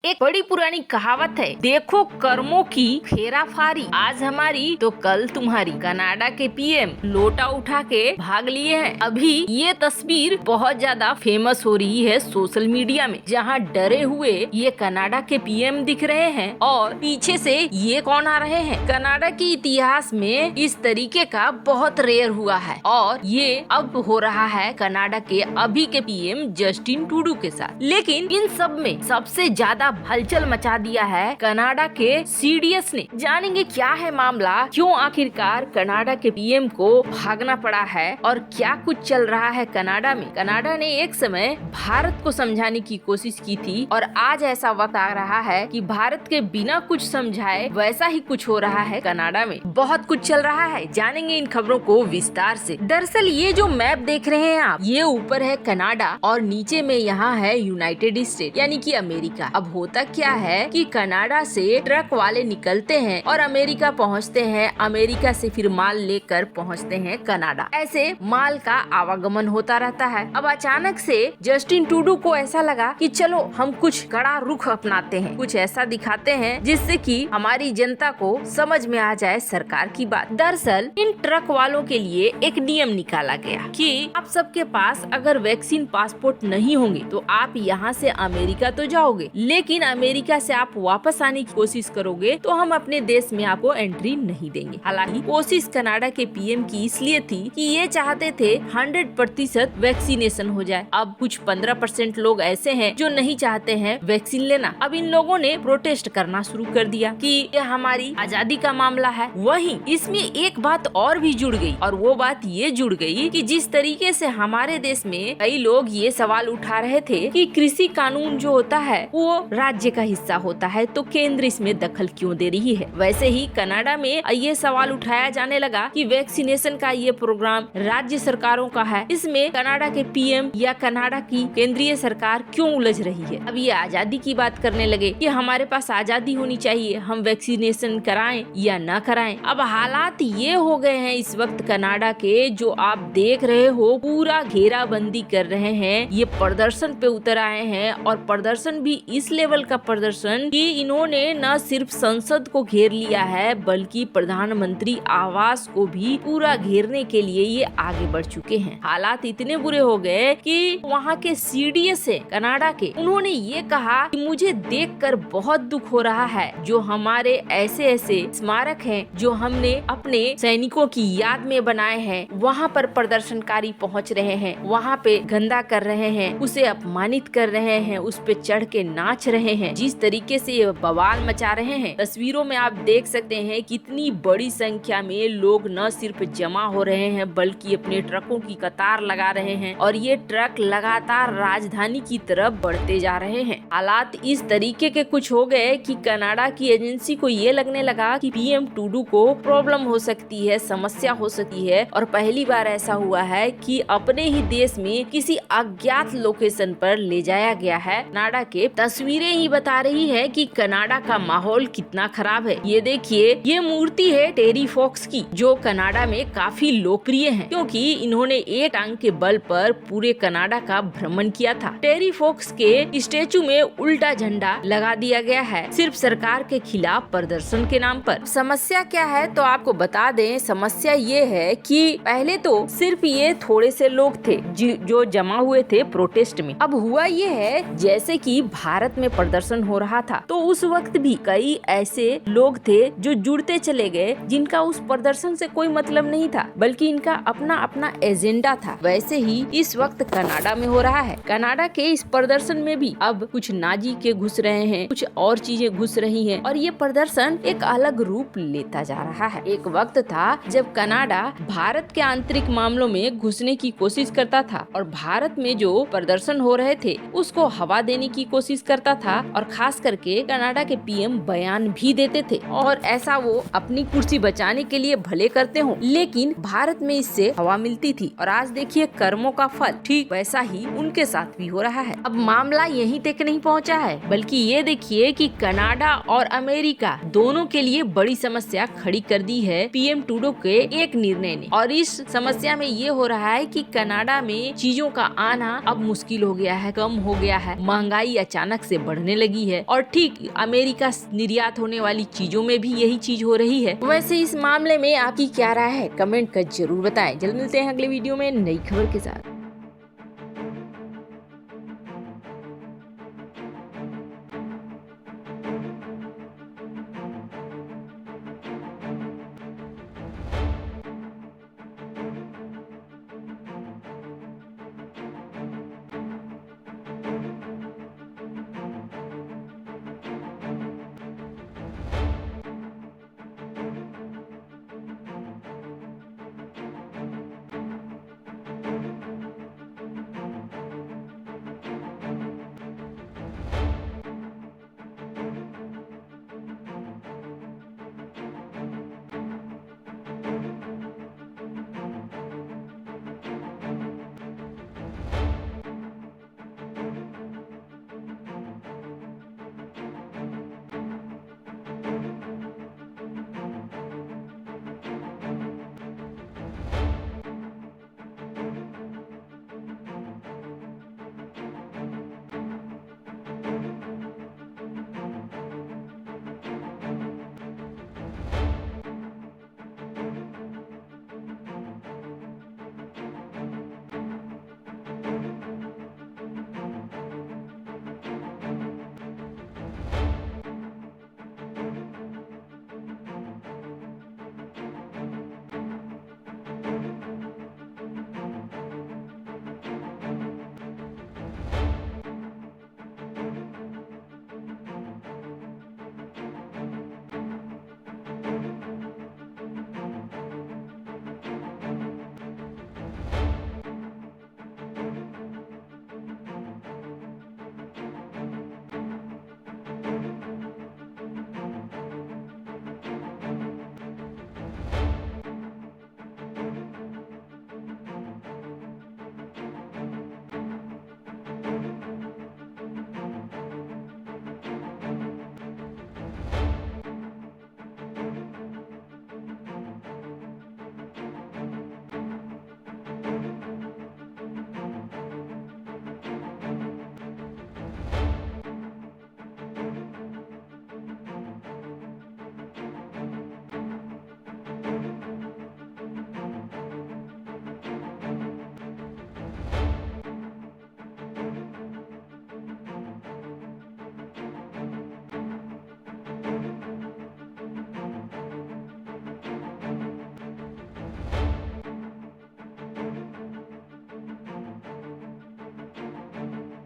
एक बड़ी पुरानी कहावत है, देखो कर्मों की फेराफारी, आज हमारी तो कल तुम्हारी। कनाडा के पीएम लोटा उठा के भाग लिए हैं। अभी ये तस्वीर बहुत ज्यादा फेमस हो रही है सोशल मीडिया में, जहां डरे हुए ये कनाडा के पीएम दिख रहे हैं और पीछे से ये कौन आ रहे हैं। कनाडा के इतिहास में इस तरीके का बहुत रेयर हुआ है और ये अब हो रहा है कनाडा के अभी के पीएम जस्टिन ट्रूडो के साथ। लेकिन इन सब में सबसे ज्यादा हलचल मचा दिया है कनाडा के सीडीएस ने। जानेंगे क्या है मामला, क्यों आखिरकार कनाडा के पीएम को भागना पड़ा है और क्या कुछ चल रहा है कनाडा में। कनाडा ने एक समय भारत को समझाने की कोशिश की थी और आज ऐसा वक्त आ रहा है कि भारत के बिना कुछ समझाए वैसा ही कुछ हो रहा है कनाडा में। बहुत कुछ चल रहा है, जानेंगे इन खबरों को विस्तार से। दरअसल ये जो मैप देख रहे हैं आप, ये ऊपर है कनाडा और नीचे में यहाँ है यूनाइटेड स्टेट यानी कि अमेरिका। अब होता क्या है कि कनाडा से ट्रक वाले निकलते हैं और अमेरिका पहुंचते हैं, अमेरिका से फिर माल लेकर पहुंचते हैं कनाडा। ऐसे माल का आवागमन होता रहता है। अब अचानक से जस्टिन ट्रूडो को ऐसा लगा कि चलो हम कुछ कड़ा रुख अपनाते हैं, कुछ ऐसा दिखाते हैं जिससे कि हमारी जनता को समझ में आ जाए सरकार की बात। दरअसल इन ट्रक वालों के लिए एक नियम निकाला गया कि आप सबके पास अगर वैक्सीन पासपोर्ट नहीं होंगे तो आप यहाँ से अमेरिका तो जाओगे, लेकिन अमेरिका से आप वापस आने की कोशिश करोगे तो हम अपने देश में आपको एंट्री नहीं देंगे। हालांकि कोशिश कनाडा के पीएम की इसलिए थी कि ये चाहते थे 100% वैक्सीनेशन हो जाए। अब कुछ 15% लोग ऐसे हैं जो नहीं चाहते हैं वैक्सीन लेना। अब इन लोगों ने प्रोटेस्ट करना शुरू कर दिया कि ये हमारी आजादी का मामला है। वहीं इसमें एक बात और भी जुड़ गई और वो बात ये जुड़ गई कि जिस तरीके से हमारे देश में कई लोग ये सवाल उठा रहे थे कि कृषि कानून जो होता है वो राज्य का हिस्सा होता है तो केंद्र इसमें दखल क्यों दे रही है, वैसे ही कनाडा में ये सवाल उठाया जाने लगा कि वैक्सीनेशन का ये प्रोग्राम राज्य सरकारों का है, इसमें कनाडा के पीएम या कनाडा की केंद्रीय सरकार क्यों उलझ रही है। अब ये आजादी की बात करने लगे कि हमारे पास आजादी होनी चाहिए, हम वैक्सीनेशन कराएं या न कराएं। अब हालात ये हो गए हैं इस वक्त कनाडा के, जो आप देख रहे हो पूरा घेराबंदी कर रहे हैं, ये प्रदर्शन पे उतर आए हैं और प्रदर्शन भी इस लेवल का प्रदर्शन कि इन्होंने न सिर्फ संसद को घेर लिया है बल्कि प्रधानमंत्री आवास को भी पूरा घेरने के लिए ये आगे बढ़ चुके हैं। हालात इतने बुरे हो गए कि वहाँ के सीडीएस है कनाडा के, उन्होंने ये कहा कि मुझे देखकर बहुत दुख हो रहा है, जो हमारे ऐसे ऐसे स्मारक हैं जो हमने अपने सैनिकों की याद में बनाए हैं, वहाँ पर प्रदर्शनकारी पहुँच रहे हैं, वहाँ पे गंदा कर रहे हैं, उसे अपमानित कर रहे हैं, उस पे चढ़ के नाच रहे हैं, जिस तरीके से ये बवाल मचा रहे हैं। तस्वीरों में आप देख सकते हैं कितनी बड़ी संख्या में लोग न सिर्फ जमा हो रहे हैं बल्कि अपने ट्रकों की कतार लगा रहे हैं और ये ट्रक लगातार राजधानी की तरफ बढ़ते जा रहे हैं। हालात इस तरीके के कुछ हो गए कि कनाडा की एजेंसी को ये लगने लगा कि पीएम ट्रूडो को प्रॉब्लम हो सकती है, समस्या हो सकती है और पहली बार ऐसा हुआ है कि अपने ही देश में किसी अज्ञात लोकेशन पर ले जाया गया है। कनाडा के तस्वीरें ही बता रही है कि कनाडा का माहौल कितना खराब है। ये देखिए, ये मूर्ति है टेरी फॉक्स की, जो कनाडा में काफी लोकप्रिय है क्योंकि इन्होंने एक टांग के बल पर पूरे कनाडा का भ्रमण किया था। टेरी फॉक्स के स्टेचू में उल्टा झंडा लगा दिया गया है सिर्फ सरकार के खिलाफ प्रदर्शन के नाम पर। समस्या क्या है तो आपको बता दें, समस्या ये है कि पहले तो सिर्फ ये थोड़े से लोग थे जो जमा हुए थे प्रोटेस्ट में। अब हुआ ये है जैसे कि भारत में प्रदर्शन हो रहा था तो उस वक्त भी कई ऐसे लोग थे जो जुड़ते चले गए जिनका उस प्रदर्शन से कोई मतलब नहीं था बल्कि इनका अपना अपना एजेंडा था। वैसे ही इस वक्त कनाडा में हो रहा है। कनाडा के इस प्रदर्शन में भी अब कुछ नाजी के घुस रहे हैं, कुछ और चीजें घुस रही हैं और ये प्रदर्शन एक अलग रूप लेता जा रहा है। एक वक्त था जब कनाडा भारत के आंतरिक मामलों में घुसने की कोशिश करता था और भारत में जो प्रदर्शन हो रहे थे उसको हवा देने की कोशिश करता था और खास करके कनाडा के पीएम बयान भी देते थे और ऐसा वो अपनी कुर्सी बचाने के लिए भले करते हो, लेकिन भारत में इससे हवा मिलती थी और आज देखिए कर्मों का फल ठीक वैसा ही उनके साथ भी हो रहा है। अब मामला यहीं तक नहीं पहुंचा है बल्कि ये देखिए कि कनाडा और अमेरिका दोनों के लिए बड़ी समस्या खड़ी कर दी है पीएम ट्रूडो के एक निर्णय ने। और इस समस्या में ये हो रहा है कि कनाडा में चीजों का आना अब मुश्किल हो गया है, कम हो गया है, महंगाई अचानक से बढ़ने लगी है और ठीक अमेरिका निर्यात होने वाली चीजों में भी यही चीज हो रही है। वैसे इस मामले में आपकी क्या राय है, कमेंट कर जरूर बताएं। जल्द मिलते हैं अगले वीडियो में नई खबर के साथ।